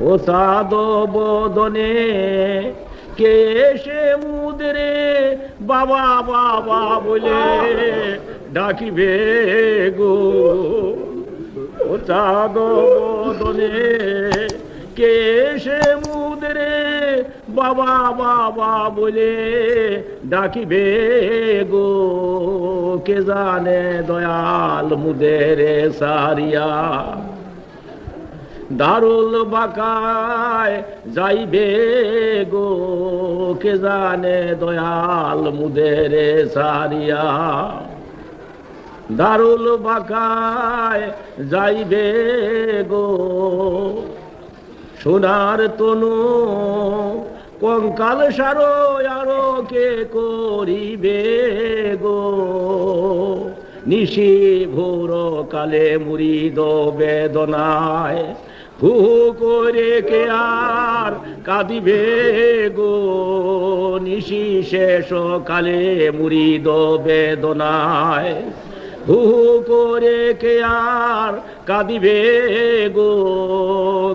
ও সাদ বদনে কে এসে মুদরে বাবা বাবা বলে ডাকিবে গো। ও চাঁদ বদনে কে এসে মুদরে বাবা বাবা বলে ডাকিবে গো। কে জানে দয়াল মুদেরে সারিয়া দারুল বাকায় যাইবে গো। কে জানে দয়াল মুদেরে সারিয়া দারুল বাকায় যাইবে গো। সোনার তনু কঙ্কাল সারো আরো কে করিবে গো। নিশি ভোর কালে মুরিদ বেদনায় হু করে কে আর কাঁদিবে গো। নিশি শেষ কালে মুরিদ বেদনায় হু করে কে আর কাঁদিবে গো।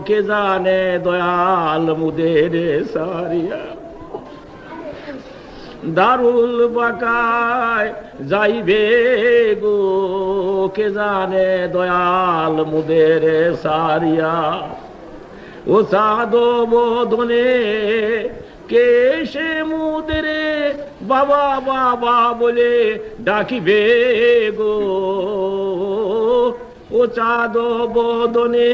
কে জানে দয়াল মুদেরে সারিয়া দারুল বাকায় যাইবে গো। কে জানে দয়াল মুদেরে সারিয়া ও সাদ বদনে কে সে মুদেরে বাবা বাবা বলে ডাকিবে গো। ও চাঁদ বদনে